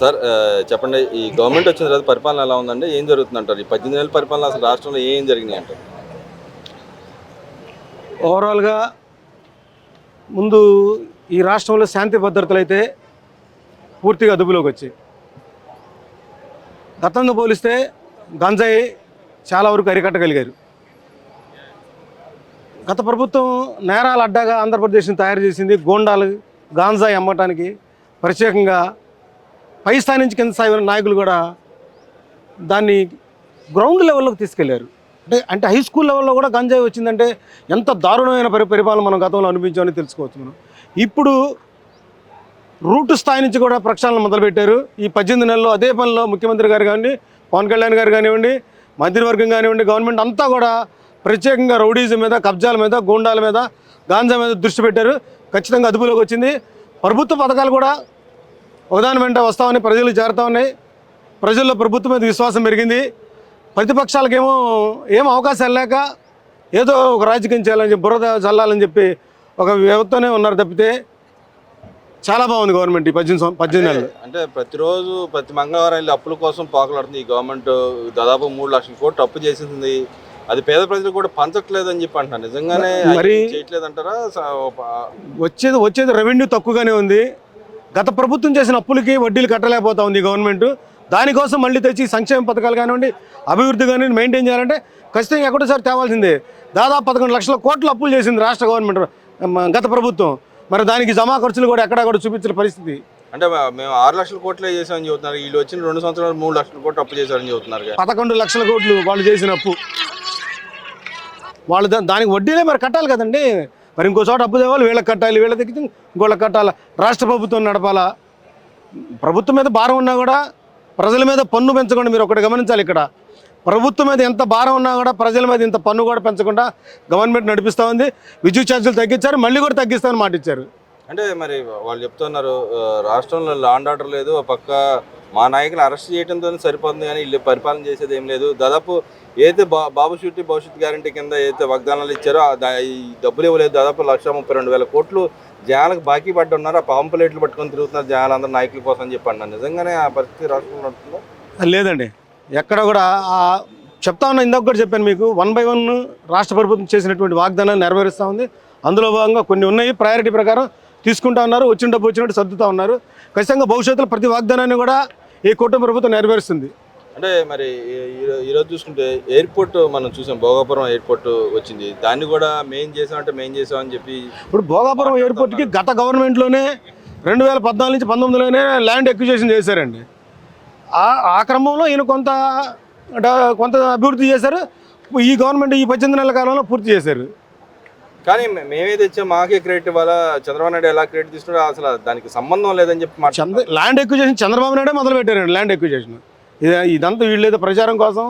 Sir చెప్పండి. ఈ government వచ్చిన తర్వాత పరిపాలన ఎలా ఉందండి? ఏం జరుగుతుందంటారు? ఈ 18 నెలల పరిపాలన అసలు రాష్ట్రంలో ఏం జరిగినాయి అంటారు? ఓవరాల్గా ముందు ఈ రాష్ట్రంలో శాంతి భద్రతలు అయితే పూర్తిగా అదుపులోకి వచ్చాయి. గతంతో పోలిస్తే గంజాయి చాలా వరకు అరికట్టగలిగారు. గత ప్రభుత్వం నేరాల అడ్డాగా ఆంధ్రప్రదేశ్ని తయారు చేసింది. గోండాలు గాంజాయి అమ్మటానికి ప్రత్యేకంగా పై స్థాయి నుంచి కింద స్థాయి నాయకులు కూడా దాన్ని గ్రౌండ్ లెవెల్లోకి తీసుకెళ్లారు. అంటే హై స్కూల్ లెవెల్లో కూడా గంజాయి వచ్చిందంటే ఎంత దారుణమైన పరిపాలన మనం గతంలో అనిపించామని తెలుసుకోవచ్చు మనం. ఇప్పుడు రూట్ స్థాయి నుంచి కూడా ప్రక్షాళన మొదలుపెట్టారు. ఈ 18 నెలల్లో అదే పనిలో ముఖ్యమంత్రి గారు కానివ్వండి, పవన్ కళ్యాణ్ గారు కానివ్వండి, మంత్రివర్గం కానివ్వండి, గవర్నమెంట్ అంతా కూడా ప్రత్యేకంగా రౌడీజం మీద, కబ్జాల మీద, గోండాల మీద, గాంజా మీద దృష్టి పెట్టారు. ఖచ్చితంగా అదుపులోకి వచ్చింది. ప్రభుత్వ పథకాలు కూడా ఒకదాని వెంట వస్తామని ప్రజలకు చేరుతా ఉన్నాయి. ప్రజల్లో ప్రభుత్వం మీద విశ్వాసం పెరిగింది. ప్రతిపక్షాలకేమో ఏం అవకాశాలు లేక ఏదో ఒక రాజకీయం చేయాలని చెప్పి, బురద చల్లాలని చెప్పి ఒక వ్యవస్థనే ఉన్నారు తప్పితే చాలా బాగుంది గవర్నమెంట్ ఈ 18 నెలలు. అంటే ప్రతిరోజు ప్రతి మంగళవారం వెళ్ళి అప్పుల కోసం పాకులాడుతుంది ఈ గవర్నమెంట్. దాదాపు 3 లక్షల కోట్లు అప్పు చేసింది. అది పేద ప్రజలు కూడా పంచట్లేదని చెప్పి అంటున్నారు. నిజంగానే మరి చేయట్లేదంటారా? వచ్చేది రెవెన్యూ తక్కువగానే ఉంది. గత ప్రభుత్వం చేసిన అప్పులకి వడ్డీలు కట్టలేకపోతా ఉంది గవర్నమెంట్. దానికోసం మళ్ళీ తెచ్చి సంక్షేమ పథకాలు కానివ్వండి, అభివృద్ధి కానివ్వండి మెయింటైన్ చేయాలంటే ఖచ్చితంగా ఎక్కడోసారి తేవాల్సిందే. దాదాపు 11 లక్షల కోట్ల అప్పులు చేసింది రాష్ట్ర గవర్నమెంట్ గత ప్రభుత్వం. మరి దానికి జమా ఖర్చులు కూడా ఎక్కడా కూడా చూపించిన పరిస్థితి. అంటే మేము 6 లక్షల కోట్లే చేసామని చెబుతున్నారు. వీళ్ళు వచ్చిన 2 సంవత్సరాలు 3 లక్షల కోట్లు అప్పు చేశారని చెబుతున్నారు. 11 లక్షల కోట్లు వాళ్ళు చేసిన అప్పు. వాళ్ళు దానికి వడ్డీలే మరి కట్టాలి కదండి. మరి ఇంకో చోట అప్పు తేవాలి, వీళ్ళకి కట్టాలి, వీళ్ళ దగ్గర ఇంకోళ్ళకి కట్టాలి. రాష్ట్ర ప్రభుత్వం నడపాలా. ప్రభుత్వం మీద భారం ఉన్నా కూడా ప్రజల మీద పన్ను పెంచకుండా మీరు ఒకటి గమనించాలి. ఇక్కడ ప్రభుత్వం మీద ఎంత భారం ఉన్నా కూడా ప్రజల మీద ఇంత పన్ను కూడా పెంచకుండా గవర్నమెంట్ నడిపిస్తూ ఉంది. విద్యుత్ ఛార్జీలు తగ్గించారు, మళ్ళీ కూడా తగ్గిస్తామని మాట ఇచ్చారు. అంటే మరి వాళ్ళు చెప్తున్నారు రాష్ట్రంలో లా అండ్ ఆర్డర్ లేదు, ఒక పక్క మా నాయకులు అరెస్ట్ చేయడంతో సరిపోతుంది కానీ వీళ్ళు పరిపాలన చేసేది ఏం లేదు. దాదాపు ఏదైతే బాబు షూరిటీ భవిష్యత్ గ్యారంటీ కింద ఏదైతే వాగ్దానాలు ఇచ్చారో ఈ డబ్బులు ఇవ్వలేదు. దాదాపు 1,32,000 కోట్లు జనాలకు బాకీ పడ్డ ఉన్నారు. ఆ పాంపులేట్లు పట్టుకొని తిరుగుతున్నారు జనాలు అందరూ నాయకుల కోసం అని చెప్పి అన్నారు. నిజంగానే ఆ పరిస్థితి రాష్ట్రంలో నడుస్తుందా? లేదండి, ఎక్కడ కూడా చెప్తా ఉన్నా. ఇందాక కూడా చెప్పాను మీకు, 1 by 1 రాష్ట్ర ప్రభుత్వం చేసినటువంటి వాగ్దానాలు నెరవేరుస్తూ ఉంది. అందులో భాగంగా కొన్ని ఉన్నాయి, ప్రయారిటీ ప్రకారం తీసుకుంటా ఉన్నారు. వచ్చిన డబ్బు వచ్చినట్టు సర్దుతూ ఉన్నారు. ఖచ్చితంగా భవిష్యత్తులో ప్రతి వాగ్దానాన్ని కూడా ఈ కూటమి ప్రభుత్వం నెరవేరుస్తుంది. అంటే మరి ఈరోజు చూసుకుంటే ఎయిర్పోర్ట్ మనం చూసాం, భోగాపురం ఎయిర్పోర్ట్ వచ్చింది. దాన్ని కూడా మేం చేసామని చెప్పి ఇప్పుడు భోగాపురం ఎయిర్పోర్ట్కి గత గవర్నమెంట్లోనే 2014 నుంచి 19లోనే ల్యాండ్ ఎక్విజిషన్ చేశారండి. ఆ క్రమంలో ఈయన కొంత అభివృద్ధి చేశారు. ఈ గవర్నమెంట్ ఈ 18 నెలల కాలంలో పూర్తి చేశారు. కానీ మేమే తెచ్చాం, మాకే క్రెడిట్ ఇవ్వాలా, చంద్రబాబు నాయుడు ఎలా క్రెడిట్ తీసుకుంటే అసలు దానికి సంబంధం లేదని చెప్పి ల్యాండ్ ఎక్విజిషన్ చంద్రబాబు నాయుడే మొదలు పెట్టారండి. ల్యాండ్ ఎక్విజిషన్ ఇదంతా వీళ్ళు ఏదో ప్రచారం కోసం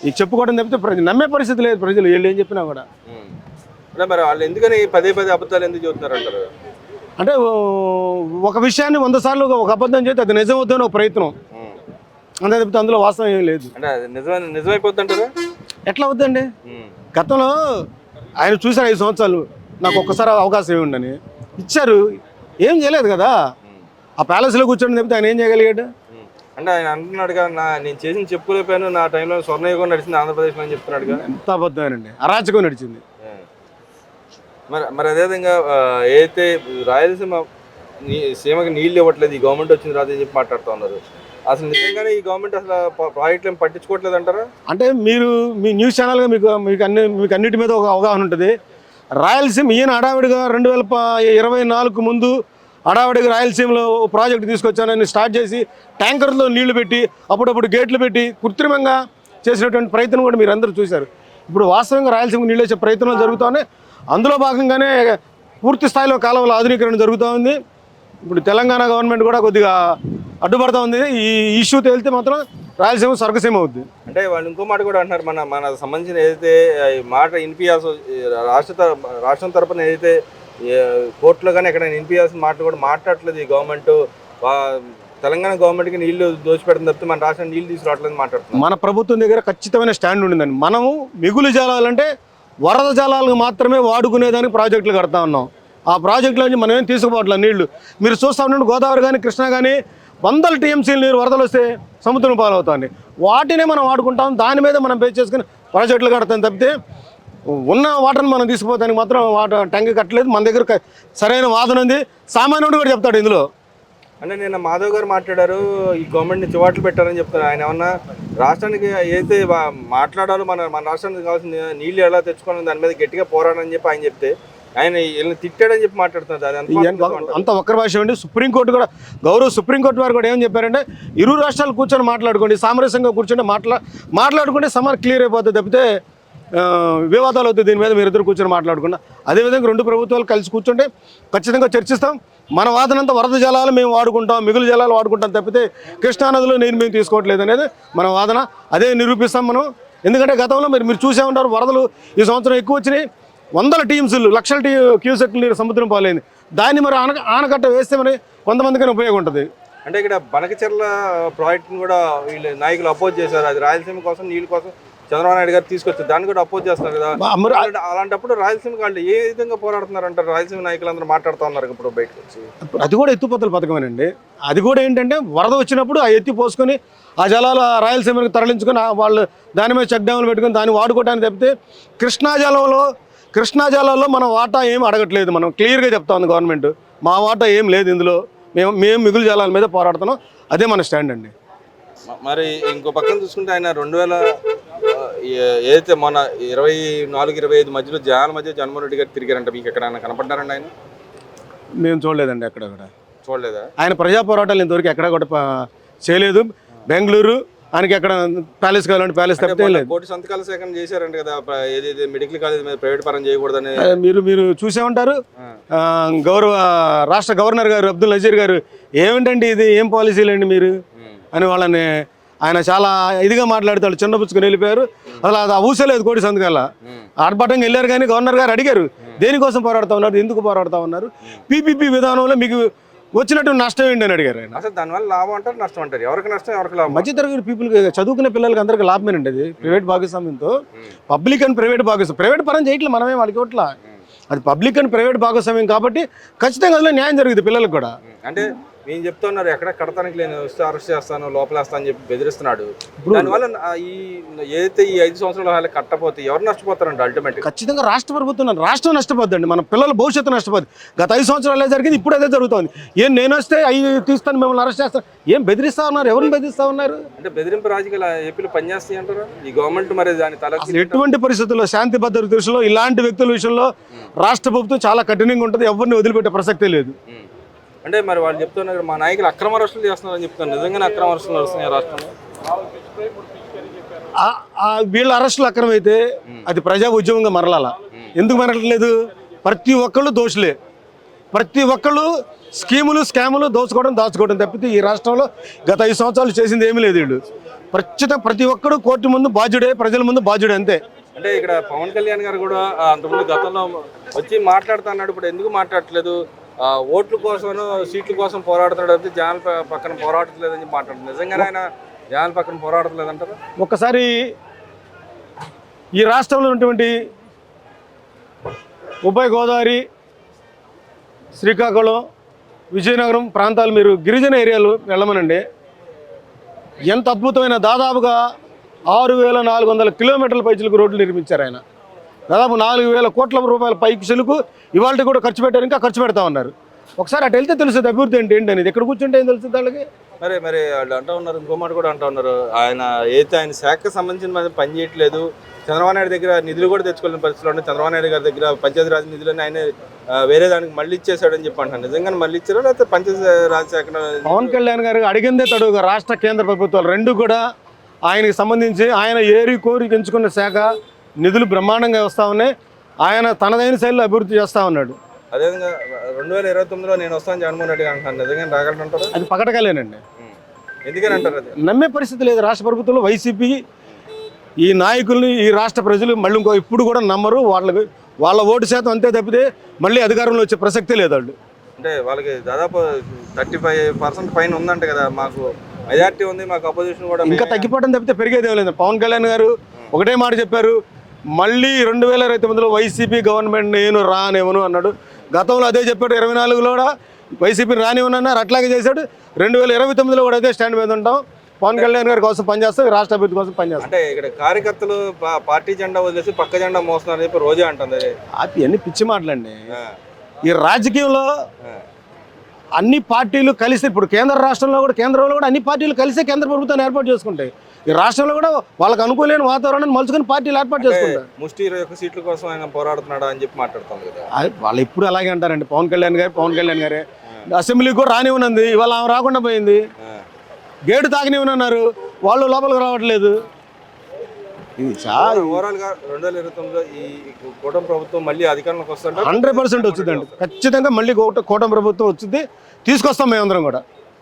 ఇది చెప్పుకోవడం తప్పితే నమ్మే పరిస్థితి లేదు ప్రజలు, వీళ్ళు ఏం చెప్పినా కూడా. అంటే మరి వాళ్ళు ఎందుకని పదే అబద్ధాలు ఎందుకు చెబుతున్నారు అంటారు? అంటే ఒక విషయాన్ని 100 సార్లు ఒక అబద్ధం చేస్తే అది నిజం అవుతుందని ఒక ప్రయత్నం, అంతే తప్పితే అందులో వాస్తవం ఏం లేదు. అంటే నిజమైపోద్ది అంటారా? ఎట్లా అవుతుందండి? గతంలో ఆయన చూశారు 5 సంవత్సరాలు నాకు ఒక్కసారి అవకాశం ఇవ్వండి ఇచ్చారు, ఏం చేయలేదు కదా. ఆ ప్యాలెస్లో కూర్చొని తప్పితే ఆయన ఏం చేయగలిగాడు? అంటే ఆయన అంటున్నాడుగా, నేను చేసింది చెప్పుకోలేకపోయాను, నా టైంలో స్వర్ణయుగం నడిచింది ఆంధ్రప్రదేశ్లో అని చెప్తున్నాడుగా. ఎంత అబద్ధమేనండి, అరాచకం నడిచింది. మరి అదేవిధంగా ఏదైతే సీమకి నీళ్ళు ఇవ్వట్లేదు ఈ గవర్నమెంట్ వచ్చిన తర్వాత అని చెప్పి మాట్లాడుతూ ఉన్నారు. అసలు నిజంగానే ఈ గవర్నమెంట్ అసలు ప్రాజెక్టులు ఏం పట్టించుకోవట్లేదు అంటారా? అంటే మీ న్యూస్ ఛానల్గా మీకు అన్నిటి మీద ఒక అవగాహన ఉంటుంది. రాయలసీమ ఈయన హడావిడిగా 2024 ముందు హడావిడిగా రాయలసీమలో ప్రాజెక్టు తీసుకొచ్చానని స్టార్ట్ చేసి ట్యాంకర్లో నీళ్లు పెట్టి అప్పుడప్పుడు గేట్లు పెట్టి కృత్రిమంగా చేసినటువంటి ప్రయత్నం కూడా మీరు అందరూ చూశారు. ఇప్పుడు వాస్తవంగా రాయలసీమకు నీళ్ళు వచ్చే ప్రయత్నాలు జరుగుతూ ఉన్నాయి. అందులో భాగంగానే పూర్తి స్థాయిలో కాలువల ఆధునీకరణ జరుగుతూ ఉంది. ఇప్పుడు తెలంగాణ గవర్నమెంట్ కూడా కొద్దిగా అడ్డుపడుతూ ఉంది. ఈ ఇష్యూ తేలితే మాత్రం రాయలసీమ స్వర్గసీమ అవుద్ది. అంటే వాళ్ళు ఇంకో మాట కూడా అంటున్నారు, మన సంబంధించిన ఏదైతే మాట వినిపించాల్సి రాష్ట్రం తరపున ఏదైతే కోర్టులో కానీ ఎక్కడ వినిపించాల్సిన మాట కూడా మాట్లాడట్లేదు ఈ గవర్నమెంట్. తెలంగాణ గవర్నమెంట్కి నీళ్లు దోచిపెడుతుంది తప్పితే మన రాష్ట్రం నీళ్ళు తీసుకురావట్లేదు మాట్లాడుతుంది. మన ప్రభుత్వం దగ్గర ఖచ్చితమైన స్టాండ్ ఉండిందండి. మనము మిగులు జలాలంటే వరద జలాలకు మాత్రమే వాడుకునేదానికి ప్రాజెక్టులు కడతా ఉన్నాం. ఆ ప్రాజెక్టులో నుంచి మనం ఏం తీసుకుపోవట్లేదు నీళ్లు. మీరు చూస్తూ ఉండండి, గోదావరి కానీ కృష్ణా కానీ వందల టీఎంసీలు నీరు వరదలు వస్తే సముద్రం పాలవుతుంది. వాటినే మనం వాడుకుంటాం, దాని మీద మనం బేస్ చేసుకుని ప్రాజెక్టులు కడతాం తప్పితే ఉన్న వాటర్ని మనం తీసుకుపోతానికి మాత్రం వాటర్ ట్యాంక్ కట్టలేదు. మన దగ్గర సరైన వాదన ఉంది, సామాన్యుడు కూడా చెప్తాడు ఇందులో. అంటే నిన్న మాధవ్ గారు మాట్లాడారు, ఈ గవర్నమెంట్ని చివాట్లు పెట్టారని చెప్తారు. ఆయన ఏమన్నా రాష్ట్రానికి ఏదైతే మాట్లాడాలో మన రాష్ట్రానికి కావాల్సిన నీళ్ళు ఎలా తెచ్చుకోవాలని దాని మీద గట్టిగా పోరాడని చెప్పి ఆయన చెప్తే ఆయన వీళ్ళని తిట్టాడని చెప్పి మాట్లాడుతున్నారు. అది అంత ఒక్కరి భాష అండి. సుప్రీంకోర్టు కూడా సుప్రీంకోర్టు వారు కూడా ఏం చెప్పారంటే ఇరు రాష్ట్రాలు కూర్చొని మాట్లాడుకోండి, సామరస్యంగా కూర్చొని మాట్లాడుకుంటే సమస్య క్లియర్ అయిపోతుంది తప్పితే వివాదాలు అవుతాయి. దీని మీద మీరు ఇద్దరు కూర్చొని మాట్లాడుకున్నా. అదేవిధంగా రెండు ప్రభుత్వాలు కలిసి కూర్చుంటే ఖచ్చితంగా చర్చిస్తాం. మన వాదనంతా వరద జలాలు మేము వాడుకుంటాం, మిగులు జలాలు వాడుకుంటాం తప్పితే కృష్ణానదిలో నీరు మేము తీసుకోవట్లేదు అనేది మన వాదన. అదే నిరూపిస్తాం మనం. ఎందుకంటే గతంలో మీరు చూసే ఉంటారు, వరదలు ఈ సంవత్సరం ఎక్కువ వచ్చినాయి. వందల టీఎంసీలు లక్షల క్యూసెక్లు నీరు సముద్రం పాలైంది. దాన్ని మరి ఆనకట్ట వేస్తే మరి కొంతమందికైనా ఉపయోగం ఉంటుంది. అంటే ఇక్కడ బనకచెర్ల ప్రాజెక్ట్ని కూడా వీళ్ళు నాయకులు అపోజ్ చేశారు. అది రాయలసీమ కోసం నీళ్ళ కోసం చంద్రబాబు నాయుడు గారు తీసుకొచ్చారు, దాన్ని కూడా అపోజ్ చేస్తున్నారు కదా. అలాంటప్పుడు రాయలసీమ వాళ్ళు ఏ విధంగా పోరాడుతున్నారు అంటారు? రాయలసీమ నాయకులందరూ మాట్లాడుతూ ఉన్నారు ఇప్పుడు బయటకు వచ్చి. అది కూడా ఎత్తిపోతల పథకమేనండి. అది కూడా ఏంటంటే వరద వచ్చినప్పుడు ఆ ఎత్తి పోసుకొని ఆ జలాలు రాయలసీమకి తరలించుకొని వాళ్ళు దాని మీద చెక్ డ్యాములు పెట్టుకొని దాన్ని వాడుకోవడానికి తప్పితే కృష్ణా జలాల్లో మన వాటా ఏం అడగట్లేదు. మనం క్లియర్గా చెప్తా ఉంది గవర్నమెంట్, మా వాటా ఏం లేదు ఇందులో, మేము మిగులు జలాల మీద పోరాడుతున్నాం. అదే మన స్టాండ్ అండి. మరి ఇంకో పక్కన చూసుకుంటే ఆయన 2000 ఏదైతే మన 24-25 మధ్యలో జగన్మోహన్ రెడ్డి గారు తిరిగారంట. మీకు ఎక్కడైనా కనపడ్డారండి ఆయన? మేము చూడలేదండి, ఎక్కడ చూడలేదా? ఆయన ప్రజా పోరాటాలు ఇంతవరకు ఎక్కడ కూడా చేయలేదు. బెంగళూరు ఆయనకి ఎక్కడ ప్యాలెస్ కావాలంటే ప్యాలెస్ తప్పితే లేదు. కోటి సంతకాల సేకరణ చేశారంట కదా, ఏదైతే మెడికల్ కాలేజ్ మీద ప్రైవేట్ పరం చేయకూడదని. మీరు చూసే ఉంటారు. రాష్ట్ర గవర్నర్ గారు అబ్దుల్ నజీర్ గారు ఏమిటండి ఇది, ఏం పాలసీలండి మీరు అని వాళ్ళని ఆయన చాలా ఇదిగా మాట్లాడతాడు, చిన్నపుచ్చుకొని వెళ్ళిపోయారు. అసలు అది ఊసలేదు కోటి సంతకాల. ఆర్భాటంగా వెళ్ళారు కానీ గవర్నర్ గారు అడిగారు దేనికోసం పోరాడుతూ ఉన్నారు, ఎందుకు పోరాడుతూ ఉన్నారు, పీపీపీ విధానంలో మీకు వచ్చినట్టు నష్టం ఏంటి అని అడిగారు ఆయన. అసలు దానివల్ల లాభం అంటారు, నష్టం అంటారు, ఎవరికి నష్టం ఎవరికి లాభం? మధ్యతరగతి పీపుల్కి, చదువుకునే పిల్లలకి అందరికీ లాభమేనండి అది. ప్రైవేట్ భాగస్వామ్యంతో పబ్లిక్ అండ్ ప్రైవేట్ భాగస్వామ్యం, ప్రైవేట్ పరం చేయట్లేదు మనమే వాళ్ళకి ఇవ్వట్లా, అది పబ్లిక్ అండ్ ప్రైవేట్ భాగస్వామ్యం కాబట్టి ఖచ్చితంగా అందులో న్యాయం జరుగుతుంది పిల్లలకు కూడా. అంటే నేను చెప్తున్నారు ఎక్కడ కడతానికి లేని వస్తే అరెస్ట్ చేస్తాను, లోపలేస్తాను అని చెప్పి బెదిరిస్తున్నాడు. దానివల్ల ఈ ఏదైతే ఈ 5 సంవత్సరాల హాలు కట్టపోతే ఎవరు నష్టపోతారండి? అల్టిమేట్ ఖచ్చితంగా రాష్ట్ర ప్రభుత్వం, రాష్ట్రం నష్టపోద్దండి, మన పిల్లల భవిష్యత్తు నష్టపోద్ది. గత 5 సంవత్సరాలు జరిగింది, ఇప్పుడు అదే జరుగుతుంది. నేను వస్తే అవి తీస్తాను, మిమ్మల్ని అరెస్ట్ చేస్తాను, ఏం బెదిరిస్తా ఉన్నారు, ఎవరిని బెదిరిస్తా ఉన్నారు? అంటే బెదిరింపు రాజకీయాలు ఏపీలో పనిచేస్తాయి అంటారా ఈ గవర్నమెంట్? మరి దాని తల ఎటువంటి పరిస్థితుల్లో శాంతి భద్రత దృష్టిలో ఇలాంటి వ్యక్తుల విషయంలో రాష్ట్ర ప్రభుత్వం చాలా కఠినంగా ఉంటుంది, ఎవరిని వదిలిపెట్టే ప్రసక్తే లేదు. అంటే మరి వాళ్ళు చెప్తున్నారు మా నాయకులు అక్రమ అరెస్టులు చేస్తున్నారని చెప్తున్నారు, నిజంగానే అక్రమ అరెస్టులు నడుస్తున్నాయి రాష్ట్రంలో? వీళ్ళ అరెస్టులు అక్రమైతే అది ప్రజా ఉద్యమంగా మరలాల. ఎందుకు మరలట్లేదు? ప్రతి ఒక్కళ్ళు దోషులే, ప్రతి ఒక్కళ్ళు స్కాములు దాచుకోవడం తప్పితే ఈ రాష్ట్రంలో గత 5 సంవత్సరాలు చేసింది ఏమీ లేదు. వీళ్ళు ప్రతి ఒక్కడు కోర్టు ముందు బాధ్యుడే, ప్రజల ముందు బాధ్యుడే, అంతే. అంటే ఇక్కడ పవన్ కళ్యాణ్ గారు కూడా అంతకుముందు గతంలో వచ్చి మాట్లాడుతున్నాడు, ఇప్పుడు ఎందుకు మాట్లాడట్లేదు? ఓట్ల కోసం సీట్ల కోసం పోరాడుతున్నాడు అయితే జనాల పక్కన పోరాడట్లేదని చెప్పి మాట్లాడుతుంది. నిజంగానే ఆయన జనాల పక్కన పోరాడట్లేదు అంటారా? ఒక్కసారి ఈ రాష్ట్రంలో ఉన్నటువంటి ఉభయ గోదావరి, శ్రీకాకుళం, విజయనగరం ప్రాంతాలు మీరు గిరిజన ఏరియాలు వెళ్ళమనండి, ఎంత అద్భుతమైన దాదాపుగా 6,400 కిలోమీటర్ల పైచిలకు రోడ్లు నిర్మించారు ఆయన. దాదాపు 4,000 కోట్ల రూపాయల పైకి చెలుకు ఇవాళ కూడా ఖర్చు పెట్టారు, ఇంకా ఖర్చు పెడతా ఉన్నారు. ఒకసారి అటు వెళ్తే తెలుస్తుంది అభివృద్ధి ఏంటి అనేది, ఎక్కడ కూర్చుంటే ఏం తెలుస్తుంది వాళ్ళకి. మరి వాళ్ళు అంటూ ఉన్నారు, ఇంకో మాట కూడా అంటూ ఉన్నారు, ఆయన శాఖకు సంబంధించిన పని చేయట్లేదు, చంద్రబాబు నాయుడు దగ్గర నిధులు కూడా తెచ్చుకోలేని పరిస్థితులు ఉంటే చంద్రబాబు నాయుడు గారి దగ్గర పంచాయతీరాజ్ నిధులని ఆయన వేరే దానికి మళ్ళీ ఇచ్చేసాడని చెప్పి అంటాను. నిజంగానే మళ్ళీ ఇచ్చారా లేకపోతే పంచాయతీరాజ్ శాఖ? పవన్ కళ్యాణ్ గారు అడిగిందే తడుగా రాష్ట్ర కేంద్ర ప్రభుత్వాలు రెండు కూడా ఆయనకి సంబంధించి ఆయన ఏరి కోరి ఎంచుకున్న శాఖ నిధులు బ్రహ్మాండంగా వస్తూ ఉన్నాయి. ఆయన తనదైన శైలిలో అభివృద్ధి చేస్తూ ఉన్నాడు. అదేవిధంగా 2029లో నేను వస్తాను జగన్మోహన్ రెడ్డి అంటున్నాను, నిజంగా రాగలంటారు? అది పకటకలేనండి. ఎందుకని అంటారు? అది నమ్మే పరిస్థితి లేదు. రాష్ట్ర ప్రభుత్వంలో వైసీపీ ఈ నాయకుల్ని ఈ రాష్ట్ర ప్రజలు మళ్ళీ ఇప్పుడు కూడా నమ్మరు. వాళ్ళ ఓటు శాతం అంతే తప్పితే మళ్ళీ అధికారంలో వచ్చే ప్రసక్తే లేదు. వాళ్ళు అంటే వాళ్ళకి దాదాపు 35% పైన ఉందంట కదా, మాకు మెజార్టీ ఉంది, మాకు అపోజిషన్ కూడా ఇంకా తగ్గిపోవడం తప్పితే పెరిగేదే లేదు. పవన్ కళ్యాణ్ గారు ఒకటే మాట చెప్పారు, మళ్ళీ 2029లో వైసీపీ గవర్నమెంట్ నేను రానేమను అన్నాడు. గతంలో అదే చెప్పాడు, 24లో కూడా వైసీపీని రానివ్వనన్నారు, అట్లాగే చేశాడు. 2029లో కూడా అదే స్టాండ్ మీద ఉంటాం. పవన్ కళ్యాణ్ గారి కోసం పనిచేస్తాం, రాష్ట్ర అభివృద్ధి కోసం పనిచేస్తాం. అంటే ఇక్కడ కార్యకర్తలు పార్టీ జెండా వదిలేసి పక్క జెండా మోస్తున్నారని చెప్పి రోజే అంటుంది. అన్ని పిచ్చి మాటలండి. ఆ, ఈ రాజకీయంలో ఆ, అన్ని పార్టీలు కలిసి, ఇప్పుడు కేంద్రంలో కూడా అన్ని పార్టీలు కలిసే కేంద్ర ప్రభుత్వాన్ని ఏర్పాటు చేసుకుంటాయి. ఈ రాష్ట్రంలో కూడా వాళ్ళకి అనుకూలమైన వాతావరణాన్ని మలుచుకుని పార్టీలు ఏర్పాటు చేసుకుంటారు. ముష్టి 21 సీట్ల కోసం ఆయన పోరాడుతున్నాడా అని చెప్పి మాట్లాడుతుంది కదా. వాళ్ళు ఎప్పుడు అలాగే అంటారండి. పవన్ కళ్యాణ్ గారే అసెంబ్లీకి కూడా రానివ్వనుంది, ఇవాళ ఆమె రాకుండా పోయింది. గేటు తాగనివ్వనన్నారు, వాళ్ళు లోపలికి రావట్లేదు. ఇది చాలా ఓవరాల్ గా 2029లో ఈ కూటమి ప్రభుత్వం మళ్ళీ అధికారంలోకి వస్తుంటే 100% వచ్చిందండి. ఖచ్చితంగా మళ్ళీ కూటమి ప్రభుత్వం వచ్చింది, తీసుకొస్తాం మేమందరం కూడా.